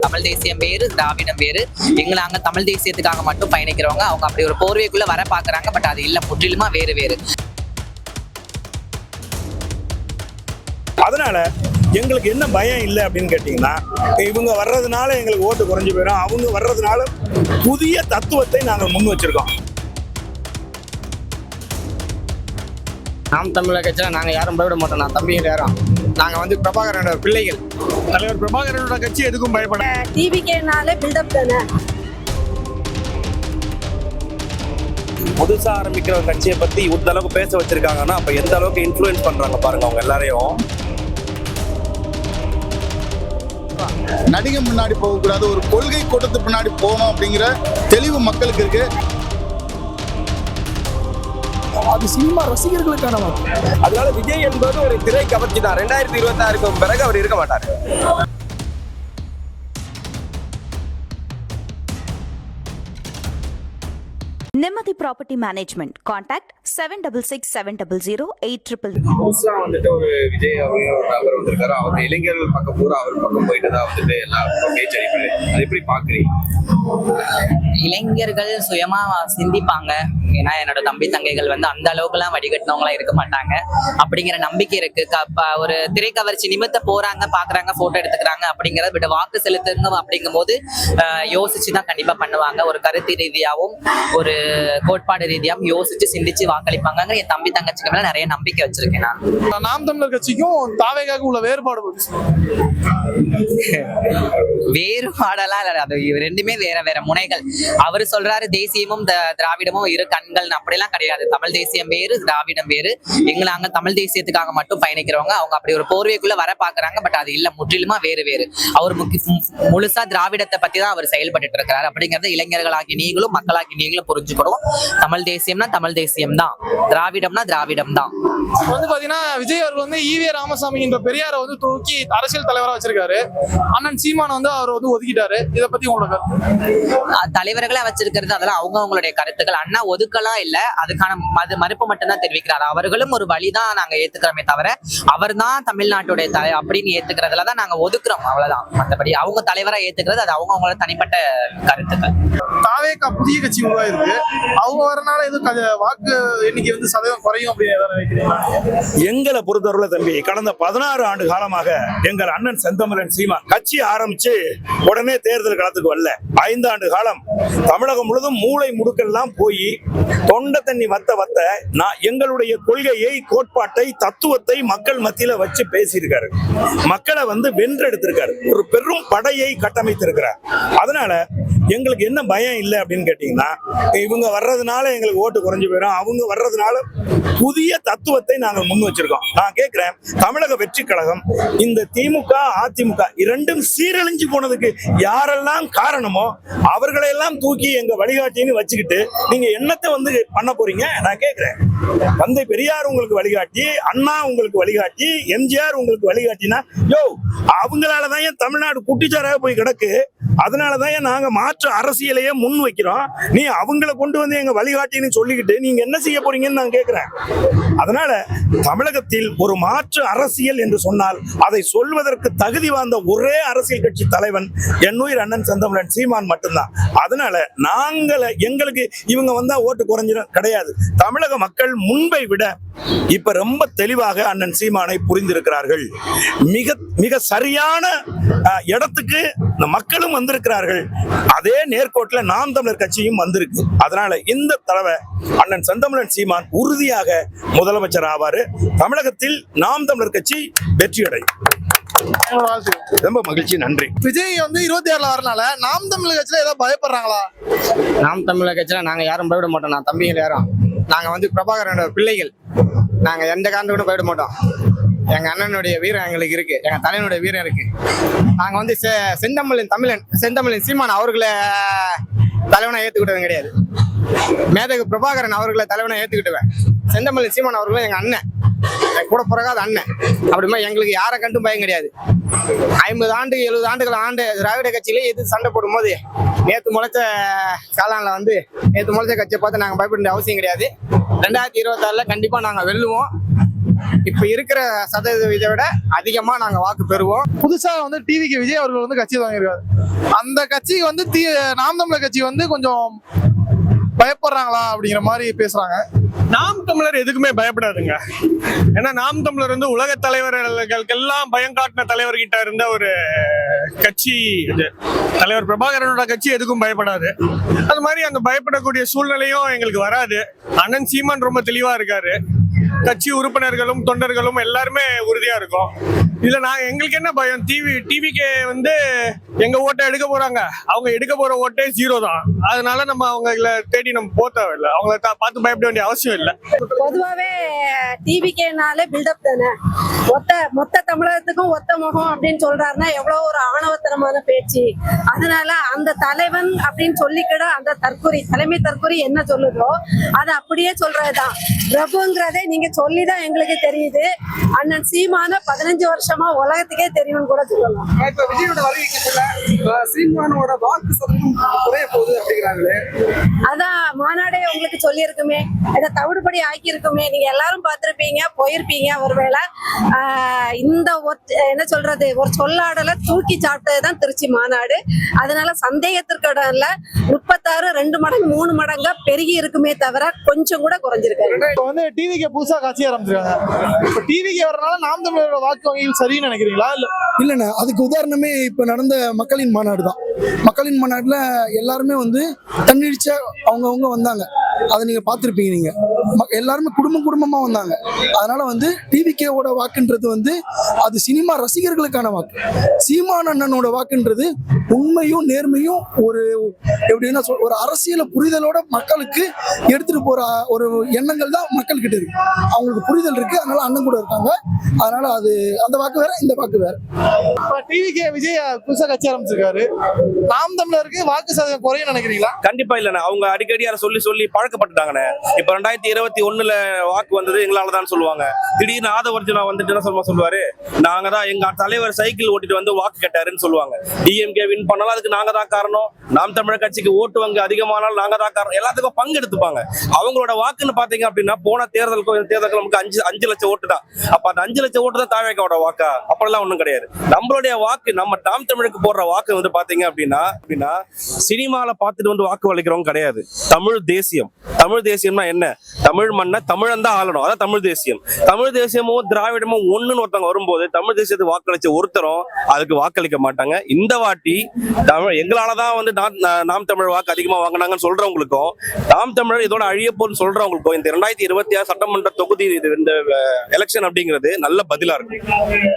தமிழ் தேசியம் வேறு, திராவிடம் வேறு. நாங்க தமிழ் தேசியத்துக்காக மட்டும் பயணிக்கிறவங்க. அவங்க அப்படி ஒரு போர்வைக்குள்ள வர பாக்குறாங்க. பட் அது இல்ல, முற்றிலுமா வேறு வேறு. அதனால எங்களுக்கு என்ன பயம் இல்லை அப்படின்னு கேட்டீங்கன்னா, இவங்க வர்றதுனால எங்களுக்கு ஓட்டு குறைஞ்சு போயிடும், அவங்க வர்றதுனால புதிய தத்துவத்தை நாங்கள் முன் வச்சிருக்கோம். நாம் தமிழர் கட்சியில் நாங்கள் யாரும் பயப்பட மாட்டோம். நான் தம்பிகள் யாரும் நாங்கள் பிரபாகரனோட பிள்ளைகள். தலைவர் பிரபாகரனோட கட்சி எதுக்கும் பயப்பட. டிவிகேனாலே பில்டப் தானே. புதுசா ஆரம்பிக்கிற ஒரு கட்சியை பத்தி இந்த அளவுக்கு பேச வச்சிருக்காங்கன்னா அப்ப எந்த அளவுக்கு இன்ஃப்ளூயன்ஸ் பண்றாங்க பாருங்க அவங்க எல்லாரையும். நடிகை முன்னாடி போகக்கூடாது, ஒரு கொள்கை கூட்டத்துக்கு பின்னாடி போகணும் அப்படிங்கிற தெளிவு மக்களுக்கு இருக்கு. அது சினிமா ரசிகர்களுக்கான வாக்கு. அதனால விஜய் என்பது ஒரு திரை கவர்ச்சி தான். 2026 பிறகு அவர் இருக்க மாட்டார். Nemathi Property Management. Contact 7667000800. புதுசா ஒரு விஜய் அவர் வந்திருக்காரு. அவர் இளைஞர்கள் பக்கம் பூரா அவர் பக்கம் போயிட்டு தான் எல்லாம் பேச்சு அடிப்படை. அது எப்படி பாக்குறீங்க? இளைஞர்கள் சுயமா சிந்திப்பாங்க. ஏன்னா என்னோட தம்பி தங்கைகள் அந்த அளவுக்கு எல்லாம் வடிகட்டினவங்களா இருக்க மாட்டாங்க அப்படிங்கிற நம்பிக்கை இருக்கு. ஒரு திரைக்கவர்ச்சி நிமித்த போறாங்க, பாக்குறாங்க, போட்டோ எடுத்துக்கிறாங்க அப்படிங்கறத விட வாக்கு செலுத்துங்க அப்படிங்கும் போது யோசிச்சுதான் கண்டிப்பா பண்ணுவாங்க. ஒரு கருத்து ரீதியாவும் ஒரு கோட்பாடு ரீதியாவும் யோசிச்சு சிந்திச்சு வாக்களிப்பாங்க. என் தம்பி தங்கச்சிக்கு மேல நிறைய நம்பிக்கை வச்சிருக்கேன். நான் நாம் தமிழர் கட்சிக்கும் தாவேகாவுக்கும் உள்ள வேறுபாடு வேறுபாடெல்லாம் இல்ல, அது ரெண்டுமே வேற வேற முனைகள். அவரு சொல்றாரு தேசியமும் திராவிடமும் இரு கண்கள், அப்படியெல்லாம் கிடையாது. தமிழ் தேசியம் வேறு, திராவிடம் வேறு. நாங்க தமிழ் தேசியத்துக்காக மட்டும் பயணிக்கிறவங்க. அவங்க அப்படி ஒரு போர்வைக்குள்ள வர பாக்குறாங்க. பட் அது இல்ல, முற்றிலுமா வேறு வேறு. அவர் முழுசா திராவிடத்தை பத்தி தான் அவர் செயல்பட்டு இருக்கிறார் அப்படிங்கறத இளைஞர்களாகி நீங்களும் மக்களாகி நீங்களும் புரிஞ்சுக்கணும். தமிழ் தேசியம்னா தமிழ் தேசியம் தான், திராவிடம்னா திராவிடம் தான். பாத்தீங்கன்னா விஜய் அவர்கள் ஈவே ராமசாமி என்ற பெரியாரை தூக்கி அரசியல் தலைவரா வச்சிருக்காரு. அண்ணன் சீமான் அவர் ஒதுக்கிட்டாரு. இதை பத்தி உங்களோட தலைவர்களை வச்சிருக்கிறது அதெல்லாம் அவங்களுடைய கருத்துக்கள். அண்ணா ஒதுக்கலாம் இல்ல, அதுக்கான மறுப்பு மட்டும்தான் தெரிவிக்கிறார். அவர்களும் ஒரு வழிதான் நாங்க ஏத்துக்கிறோமே தவிர அவர் தான் தமிழ்நாட்டுடைய தலை அப்படின்னு ஏத்துக்கிறதுலதான் நாங்க ஒதுக்குறோம், அவ்வளவுதான். மற்றபடி அவங்க தலைவரா ஏத்துக்கிறது அது அவங்களோட தனிப்பட்ட கருத்துக்கள். தாவேகா புதிய கட்சி உருவாயிருக்கு. அவங்க வரனால வாக்கு எண்ணிக்கை சதவீதம் குறையும் அப்படின்னு எங்களை பொறுத்தவரை தம்பி, கடந்த 16 ஆண்டு காலமாக எங்கள் அண்ணன் செந்தமிழன் சீமான் கட்சி ஆரம்பிச்சு உடனே தேர்தல் களத்துக்கு வரல. 5 ஆண்டு காலம் தமிழகம் முழுவதும் மூளை முடுக்கெல்லாம் போய் தொண்டை தண்ணி வத்த நான் எங்களுடைய கொள்கையை, கோட்பாட்டை, தத்துவத்தை மக்கள் மத்தியில வச்சு பேசியிருக்காரு. மக்களை வென்றெடுத்திருக்காரு. ஒரு பெரும் படையை கட்டமைத்திருக்கிறார். அதனால எங்களுக்கு என்ன பயம் இல்லை அப்படின்னு கேட்டீங்கன்னா, இவங்க வர்றதுனால எங்களுக்கு ஓட்டு குறைஞ்சு போயிடும், அவங்க வர்றதுனால புதிய தத்துவத்தை நாங்கள் முன் வச்சிருக்கோம். நான் கேட்கிறேன், தமிழக வெற்றி கழகம் இந்த திமுக அதிமுக இரண்டும் சீரழிஞ்சு போனதுக்கு யாரெல்லாம் காரணமோ அவர்களையெல்லாம் தூக்கி எங்க வழிகாட்டின்னு வச்சுக்கிட்டு நீங்க என்னத்தை பண்ண போறீங்க? நான் கேட்கிறேன். தந்தை பெரியார் உங்களுக்கு வழிகாட்டி, அண்ணா உங்களுக்கு வழிகாட்டி, எம்ஜிஆர் உங்களுக்கு வழிகாட்டினா அவங்களாலதான் ஏன் தமிழ்நாடு குட்டிச்சாராக போய் கிடக்கு. அதனாலதான் நாங்க மாற்று அரசியலையே முன் வைக்கிறோம். நீ அவங்களை கொண்டு எங்க வழிகாட்டின்னு சொல்லிக்கிட்டு நீங்க என்ன செய்ய போறீங்கன்னு நான் கேட்கிறேன். அதனால தமிழகத்தில் ஒரு மாற்று அரசியல் என்று சொன்னால் அதை சொல்வதற்கு தகுதி வாய்ந்த ஒரே அரசியல் கட்சி தலைவன் என்னுயிர் அண்ணன் செந்தமிழன் சீமான் மட்டும்தான். அதனால எங்களுக்கு இவங்க வந்தா ஓட்டு குறைஞ்சிடும் கிடையாது. தமிழக மக்கள் முன்பை விட இப்ப ரொம்ப தெளிவாக அண்ணன் சீமானை புரிந்திருக்கிறார்கள். மிக மிக சரியான இடத்துக்கு மக்களும் வந்திருக்கிறார்கள். அதே நேர்கோட்டில் நாம் தமிழர் கட்சியும் வந்திருக்கு. அதனால இந்த தடவை அண்ணன் செந்தமிழன் சீமான் உறுதியாக முதலமைச்சர் ஆவாரு. தமிழகத்தில் நாம் தமிழர் கட்சி வெற்றி அடையும். ரொம்ப மகிழ்ச்சி, நன்றி. விஜய் 26 வரனால நாம் தமிழர் கட்சியில ஏதாவது பயப்படுறாங்களா? நாம் தமிழர் கட்சியில் நாங்கள் யாரும் பயப்பட மாட்டோம். நான் தம்பிகள் யாரும் நாங்கள் பிரபாகரனோட பிள்ளைகள். நாங்கள் எந்த காரணத்துக்கும் பயப்பட மாட்டோம். எங்க அண்ணனுடைய வீரம் எங்களுக்கு இருக்கு, எங்க தலைவனுடைய வீரம் இருக்கு. நாங்க செந்தமிழன் சீமான் அவர்களை தலைவனை ஏத்துக்கிட்டது கிடையாது. மேதகு பிரபாகரன் அவர்களை தலைவனை ஏத்துக்கிட்டுவேன். செந்தமிழன் சீமான் அவர்களும் எங்க அண்ணன், என் கூட பிறகாத அண்ணன். அப்படிமா எங்களுக்கு யாரை கண்டும் பயம் கிடையாது. 50 ஆண்டு 70 ஆண்டுகள் ஆண்டு திராவிட கட்சியிலே எது சண்டை போடும் போது நேற்று முளைச்ச காலான்ல நேற்று முளைச்ச கட்சியை பார்த்து நாங்கள் பயப்பட வேண்டிய அவசியம் கிடையாது. 2026 கண்டிப்பா நாங்கள் வெல்லுவோம். இப்ப இருக்கிற சதவீதத்தை விட அதிகமா நாங்க வாக்கு பெறுவோம். புதுசா வந்து டிவிக்கு விஜய் அவர்கள் வந்து கட்சி வாங்கியிருக்காரு. அந்த கட்சிக்கு வந்து நாம் தமிழர் கட்சி வந்து கொஞ்சம் பயப்படுறாங்களா அப்படிங்கிற மாதிரி பேசுறாங்க. நாம் தமிழர் எதுக்குமே பயப்படாதுங்க. ஏன்னா நாம் தமிழர் வந்து உலக தலைவர்களுக்கெல்லாம் பயம் காட்டின தலைவர்கிட்ட இருந்த ஒரு கட்சி இது. தலைவர் பிரபாகரனோட கட்சி எதுக்கும் பயப்படாது. அது மாதிரி அந்த பயப்படக்கூடிய சூழ்நிலையும் எங்களுக்கு வராது. அண்ணன் சீமான் ரொம்ப தெளிவா இருக்காரு. கட்சி உறுப்பினர்களும் தொண்டர்களும் எல்லாருமே உறுதியா இருக்கும். இதுல எங்களுக்கு என்ன பயம்? டிவிக்கு வந்து எங்க ஓட்டை எடுக்க போறாங்க. அவங்க எடுக்க போற ஓட்டே 0 தான். அதனால நம்ம அவங்கள தேடி நம்ம போக தேவையில்லை. அவங்கள பார்த்து பயப்பட வேண்டிய அவசியம் இல்லை. பொதுவாகவே டிவிக்கேனாலே பில்டப் தானே. மொத்த தமிழகத்துக்கும் ஒத்த முகம் அப்படின்னு சொல்றாருன்னா எவ்வளவு ஒரு ஆணவத்தனமான பேச்சு. அதனால அந்த தலைவன் அப்படின்னு சொல்லிக்கிட அந்த தலைமை தற்கொலை என்ன சொல்லுதோ அதை அப்படியே சொல்றதுதான். பிரபுங்கிறதே நீங்க சொல்லிதான் எங்களுக்கு தெரியுது. அண்ணன் சீமான 15 வருஷமா உலகத்துக்கே தெரியும்னு கூட சொல்லலாம். இப்ப விஜயோட வருகைக்கு சீமானோட வாக்கு சதவீதம் குறைய போகுது அப்படிங்கிறாங்களே. அதான் மாநாடே உங்களுக்கு சொல்லி இருக்குமே, இதை தவிடுபடி ஆக்கி இருக்குமே. நீங்க எல்லாரும் பார்த்திருப்பீங்க, போயிருப்பீங்க. ஒருவேளை இந்த என்ன சொல்றது, ஒரு சொல்லாடல தூக்கி சாப்பிட்டதுதான் திருச்சி மாநாடு. அதனால சந்தேகத்திற்கு இடம் இல்ல. 36 2 மடங்கு 3 மடங்கா பெருகி இருக்குமே தவிர கொஞ்சம் கூட குறைஞ்சிருக்காரு. இப்ப வந்து டிவிக்கு புதுசா கட்சி ஆரம்பிச்சிருக்காங்க. இப்ப டிவிக்கு வரனால நாம் தமிழரோட வாக்கு வங்கிகள் சரின்னு நினைக்கிறீங்களா? இல்லைண்ணா, அதுக்கு உதாரணமே இப்ப நடந்த மக்களின் மாநாடு தான். மக்களின் மாநாட்டுல எல்லாருமே வந்து தன்னெழுச்சியா அவங்கவுங்க வந்தாங்க. அதை நீங்க பார்த்துருப்பீங்க. நீங்க எல்லாருமே குடும்பமா வந்தாங்க. அதனால வந்து டிவிகேவோட வாக்குன்றது வந்து அது சினிமா ரசிகர்களுக்கான வாக்கு. சீமான் அண்ணனோட வாக்குன்றது உண்மையும் நேர்மையும் ஒரு எப்படின்னா ஒரு அரசியல புரிதலோட மக்களுக்கு எடுத்துட்டு போற ஒரு எண்ணங்கள் தான் மக்கள் கிட்ட இருக்கு. அவங்களுக்கு புரிதல் இருக்கு. அதனால அண்ணன் கூட இருக்காங்க. அதனால அது அந்த வாக்கு வேற, இந்த வாக்கு வேற. டிவிகே விஜய் புதுசா கட்சி ஆரம்பிச்சிருக்காரு. நாம் தமிழருக்கு வாக்கு சதவீதம் குறையும் நினைக்கிறீங்களா? கண்டிப்பா இல்லண்ணா. அவங்க அடிக்கடி அதை சொல்லி பழக்கப்பட்டுட்டாங்கண்ணே. இப்ப 2021 வாக்கு வந்தது எங்களாலதான் சொல்லுவாங்க. திடீர்னு ஆதவர்ஜுனா வந்துட்டு என்ன சொல்லுவாரு, நாங்க தான் எங்க தலைவர் சைக்கிள் ஓட்டிட்டு வந்து வாக்கு கேட்டாருன்னு சொல்லுவாங்க. டிஎம்கே வின் பண்ணாலும் அதுக்கு நாங்க தான் காரணம். நாம் தமிழர் கட்சிக்கு ஓட்டு வங்கி அதிகமானாலும் நாங்க தான் காரணம். எல்லாத்துக்கும் பங்கு எடுத்துப்பாங்க. அவங்களோட வாக்குன்னு பாத்தீங்க அப்படின்னா போன தேர்தலுக்கு நமக்கு 5 லட்சம் ஓட்டு தான். அப்ப அந்த 5 லட்சம் ஓட்டு தான் தாவேக்காவோட வாக்கா? அப்படிலாம் ஒண்ணும் கிடையாது. நம்மளுடைய வாக்கு, நம்ம நாம் தமிழுக்கு போடுற வாக்கு வந்து பாத்தீங்க அப்படின்னா சினிமால பார்த்துட்டு வந்து வாக்கு வலிக்கிறவங்க கிடையாது. தமிழ் தேசியம். தமிழ் தேசியம்னா என்ன? தமிழ் மண்ணை தமிழன் தான் ஆளணும். அதான் தமிழ் தேசியம். தமிழ் தேசியமும் திராவிடமும் ஒண்ணுன்னு ஒருத்தவங்க வரும்போது தமிழ் தேசியத்துக்கு வாக்களிச்ச ஒருத்தரும் அதுக்கு வாக்களிக்க மாட்டாங்க. இந்த வாட்டி எங்களாலதான் வந்து நாம் தமிழ் வாக்கு அதிகமா வாங்கினாங்கன்னு சொல்றவங்களுக்கும், நாம் தமிழர் இதோட அழிய போன்னு சொல்றவங்களுக்கும் இந்த 2026 சட்டமன்ற தொகுதி இந்த எலெக்ஷன் அப்படிங்கிறது நல்ல பதிலா இருக்கு.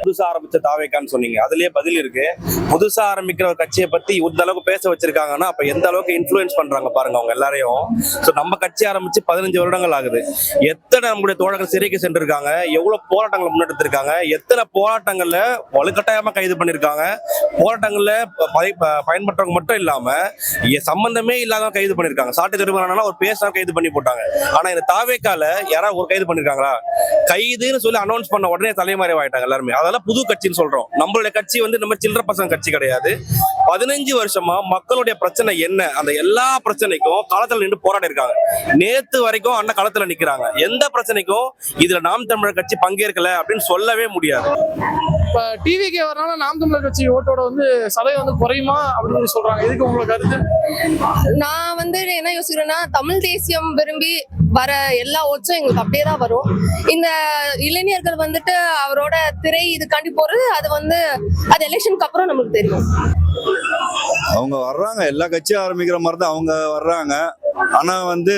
புதுசா ஆரம்பிச்ச தாவேக்கான்னு சொன்னீங்க, அதுலயே பதில் இருக்கு. புதுசா ஆரம்பிக்கிற ஒரு கட்சியை பத்தி இந்த அளவுக்கு பேச வச்சிருக்காங்கன்னா அப்ப எந்த அளவுக்கு இன்ஃபுளுன்ஸ் பண்றாங்க பாருங்க அவங்க எல்லாரையும். நம்ம கட்சி ஆரம்பிச்சு 15 வருடங்கள் ஆகுது. எத்தனை நம்முடைய தோழர்கள் சிறைக்கு சென்றிருக்காங்க, எவ்வளவு போராட்டங்களை முன்னெடுத்திருக்காங்க, எத்தனை போராட்டங்கள்ல வலுக்கட்டாயமா கைது பண்ணிருக்காங்க. போராட்டங்கள்ல பயன்பட்டவங்க மட்டும் இல்லாம சம்பந்தமே இல்லாத கைது பண்ணிருக்காங்க. சாட்டு திருமணம் ஒரு பேச கைது பண்ணி போட்டாங்க. ஆனா இந்த தாவேக்கால யாராவது ஒரு கைது பண்ணிருக்காங்களா? கைதுன்னு சொல்லி அனௌன்ஸ் பண்ண உடனே தலைமறைவு ஆயிட்டாங்க எல்லாருமே. அதெல்லாம் புது கட்சின்னு சொல்றோம். நம்மளுடைய கட்சி வந்து நம்ம சில்லற பசங்க கட்சி கிடையாது. 15 வருஷமா மக்களுடைய பிரச்சனை என்ன, அந்த எல்லா பிரச்சனைக்கும் களத்துல நின்று போராடி இருக்காங்க. நேத்து வரைக்கும் அண்ணன் களத்துல நிக்கிறாங்க. எந்த பிரச்சனைக்கும் இதுல நாம் தமிழர் கட்சி பங்கேற்கல அப்படின்னு சொல்லவே முடியாது. இப்ப டிவிகே வரனால நாம் தமிழர் கட்சி ஓட்டோட வந்து சதவீதம் வந்து குறையுமா அப்படின்னு சொல்றாங்க. இதுக்கு உங்களுக்கு கருத்து? நான் வந்து என்ன யோசிக்கிறேன்னா, தமிழ் தேசியம் விரும்பி வர எல்லா ஓட்ஸும் எங்களுக்கு அப்படியே தான் வரும். இந்த இளைஞர்கள் வந்துட்டு அவரோட திரை இதுக்காண்டி போறது, அது வந்து அது எலெக்ஷனுக்கு அப்புறம் நம்மளுக்கு தெரியும். அவங்க வர்றாங்க, எல்லா கட்சியும் ஆரம்பிக்கிற மாதிரி தான் அவங்க வர்றாங்க. ஆனா வந்து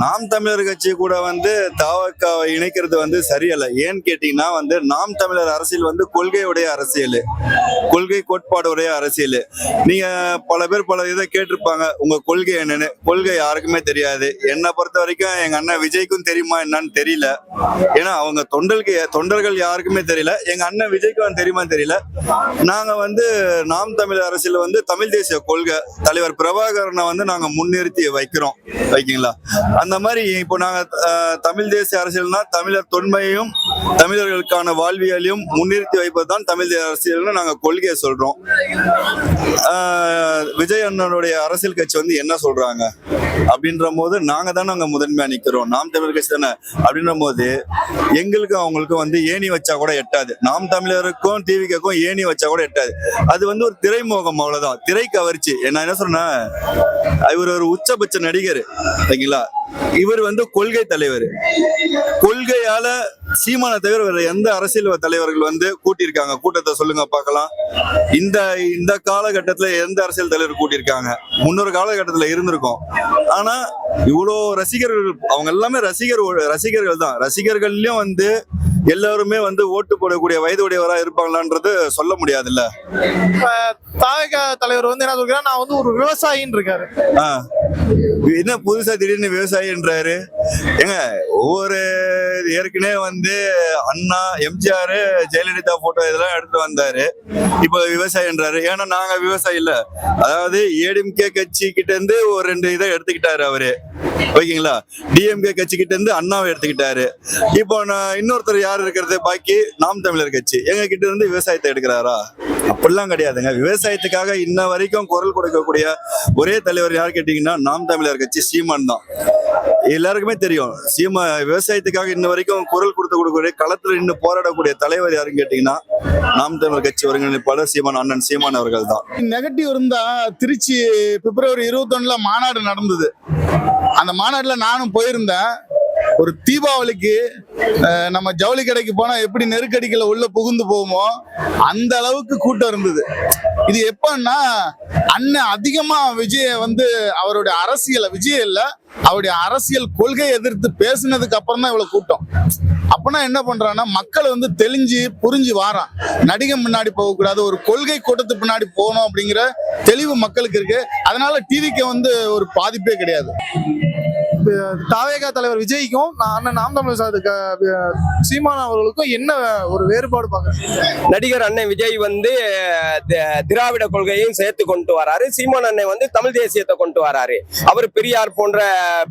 நாம் தமிழர் கட்சி கூட வந்து தவக்காவை இணைக்கிறது வந்து சரியல்ல. ஏன்னு கேட்டீங்கன்னா வந்து நாம் தமிழர் அரசியல் வந்து கொள்கையுடைய அரசியல், கொள்கை கோட்பாடுடைய அரசியல். நீங்க பல பேர் பல இதை கேட்டிருப்பாங்க, உங்க கொள்கை என்னன்னு. கொள்கை யாருக்குமே தெரியாது. என்னை பொறுத்த வரைக்கும் எங்க அண்ணன் விஜய்க்கும் தெரியுமா என்னன்னு தெரியல. ஏன்னா அவங்க தொண்டர்கள் யாருக்குமே தெரியல. எங்க அண்ணன் விஜய்க்கும் தெரியுமான்னு தெரியல. நாங்க வந்து நாம் தமிழர் அரசியல் வந்து தமிழ் தேசிய கொள்கை தலைவர் பிரபாகரனை வந்து நாங்க முன்னிறுத்தி வைக்கிறோம். வைக்கீங்களா? அந்த மாதிரி இப்போ நாங்க தமிழ் தேசிய அரசியல்னா தமிழர் தொன்மையும் தமிழர்களுக்கான வாழ்வியலையும் முன்னிறுத்தி வைப்பது தான் தமிழ் அரசியல்னு நாங்க கொள்கையை சொல்றோம். விஜய் அண்ணனுடைய அரசியல் கட்சி வந்து என்ன சொல்றாங்க அப்படின்ற போது நாங்க தானே அங்க முதன்மையா நிக்கிறோம், நாம் தமிழர் கட்சி தானே. அப்படின்ற போது எங்களுக்கும் அவங்களுக்கும் வந்து ஏணி வச்சா கூட எட்டாது. நாம் தமிழருக்கும் டிவிக்கும் ஏணி வச்சா கூட எட்டாது. அது வந்து ஒரு திரைமோகம், அவ்வளவுதான், திரை கவர்ச்சி. நான் என்ன சொன்னேன், இவர் ஒரு உச்சபட்ச நடிகர் சரிங்களா, இவர் வந்து கொள்கை தலைவர். கொள்கையால சீமான தவிர வேற எந்த அரசியல் தலைவர்கள் வந்து கூட்டியிருக்காங்க? கூட்டத்தை சொல்லுங்க பார்க்கலாம். இந்த காலகட்டத்துல எந்த அரசியல் தலைவர் கூட்டியிருக்காங்க? முன்னொரு காலகட்டத்துல இருந்திருக்கும். ஆனா இவ்வளோ ரசிகர்கள், அவங்க எல்லாமே ரசிகர்கள் தான். ரசிகர்கள்லயும் வந்து எல்லாருமே வந்து ஓட்டு போடக்கூடிய வயது உடையவரா இருப்பாங்களான்றது சொல்ல முடியாதுல்ல. தாவேகா தலைவர் வந்து என்ன சொல்றாரு, நான் வந்து ஒரு விவசாயின்னு இருக்காரு. என்ன புதுசா திடீர்னு விவசாயின்றாரு? ஏங்க, ஒவ்வொரு ஏற்கனவே வந்து அண்ணா, எம்ஜிஆர், ஜெயலலிதா போட்டோ இதெல்லாம் எடுத்து வந்தாரு. இப்போ விவசாயின்றாரு. ஏன்னா நாங்க விவசாயி இல்ல. அதாவது ஏடிஎம்கே கட்சி கிட்ட இருந்து ஒரு 2 இதை எடுத்துக்கிட்டாரு அவரு, ஓகேங்களா. டிஎம்கே கட்சி கிட்ட இருந்து அண்ணாவை எடுத்துக்கிட்டாரு. இப்போ இன்னொருத்தர் யார் இருக்கிறது? பாக்கி நாம் தமிழர் கட்சி எங்க கிட்ட இருந்து விவசாயத்தை எடுக்கிறாரா? அப்படிலாம் கிடையாதுங்க. விவசாயத்துக்காக இன்ன வரைக்கும் குரல் கொடுக்கக்கூடிய ஒரே தலைவர் யார் கேட்டீங்கன்னா நாம் தமிழர் கட்சி, சீமான் தான். எல்லாருக்குமே தெரியும். விவசாயத்துக்காக இன்ன வரைக்கும் குரல் கொடுக்கக்கூடிய, களத்துல நின்று போராடக்கூடிய தலைவர் யாருன்னு கேட்டீங்கன்னா நாம் தமிழர் கட்சி ஒருங்கிணைப்பாளர் சீமான், அண்ணன் சீமான் அவர்கள் தான். நெகட்டிவ் இருந்தா, திருச்சி பிப்ரவரி 21 மாநாடு நடந்தது. அந்த மாநாட்டுல நானும் போயிருந்தேன். ஒரு தீபாவளிக்கு நம்ம ஜவுளி கடைக்கு போனா எப்படி நெருக்கடிகளை உள்ள புகுந்து போவோமோ அந்த அளவுக்கு கூட்டம் இருந்தது. இது எப்பன்னா, அண்ணன் அதிகமா விஜய வந்து அவருடைய அரசியல, விஜய் இல்ல, அவருடைய அரசியல் கொள்கை எதிர்த்து பேசினதுக்கு அப்புறம் தான் இவ்வளவு கூட்டம். அப்பனா என்ன பண்றான்னா, மக்கள் வந்து தெளிஞ்சு புரிஞ்சு வாரான். நடிகை முன்னாடி போகக்கூடாது, ஒரு கொள்கை கூட்டத்துக்கு பின்னாடி போகணும் அப்படிங்கிற தெளிவு மக்களுக்கு இருக்கு. அதனால டிவிக்கு வந்து ஒரு பாதிப்பே கிடையாது. தாவேகா தலைவர் விஜய்க்கும் அண்ணன் நாம் தமிழர் சீமான் அவர்களுக்கும் என்ன ஒரு வேறுபாடு பாக்குறீங்க? நடிகர் அண்ணன் விஜய் வந்து திராவிட கொள்கையும் சேர்த்து கொண்டு வராரு. சீமான் அண்ணன் வந்து தமிழ் தேசியத்தை கொண்டு வராரு. அவர் பெரியார் போன்ற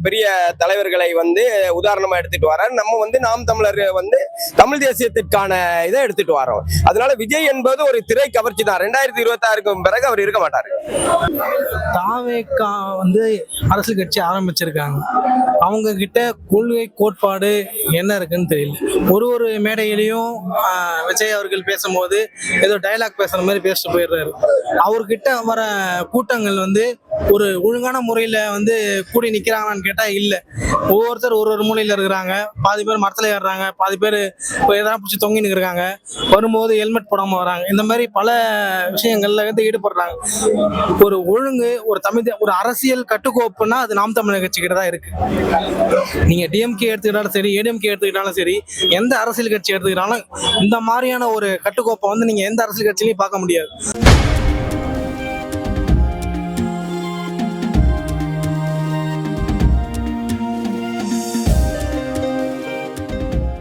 பெரிய தலைவர்களை வந்து உதாரணமா எடுத்துட்டு வராரு. நம்ம வந்து நாம் தமிழர் வந்து தமிழ் தேசியத்திற்கான இதை எடுத்துட்டு வரோம். அதனால விஜய் என்பது ஒரு திரை கவர்ச்சி தான். 2026 பிறகு அவர் இருக்க மாட்டாரு. தாவேகா வந்து அரசியல் கட்சி ஆரம்பிச்சிருக்காங்க. அவங்க கிட்ட கொள்கை கோட்பாடு என்ன இருக்குன்னு தெரியல. ஒரு மேடையிலையும் விஜய் அவர்கள் பேசும்போது ஏதோ டைலாக் பேசுற மாதிரி பேசிட்டு போயிடுறாரு. அவர்கிட்ட வர கூட்டங்கள் வந்து ஒரு ஒழுங்கான முறையில வந்து கூடி நிக்கிறாங்கன்னு கேட்டா இல்ல. ஒவ்வொருத்தர் ஒரு மூலையில இருக்கிறாங்க. பாதி பேர் மரத்துல ஏறுறாங்க, பாதி பேர் எதாவது பிடிச்சி தொங்கின்னு இருக்காங்க. வரும்போது ஹெல்மெட் போடாம வராங்க. இந்த மாதிரி பல விஷயங்கள்ல வந்து ஈடுபடுறாங்க. ஒரு ஒழுங்கு, ஒரு அரசியல் கட்டுக்கோப்புன்னா அது நாம் தமிழர் கட்சி கிட்ட தான் இருக்கு. நீங்க டிஎம்கே எடுத்துக்கிட்டாலும் சரி, ஏடிஎம்கே எடுத்துக்கிட்டாலும் சரி, எந்த அரசியல் கட்சி எடுத்துக்கிட்டாலும் இந்த மாதிரியான ஒரு கட்டுக்கோப்பை வந்து நீங்க எந்த அரசியல் கட்சியிலையும் பார்க்க முடியாது.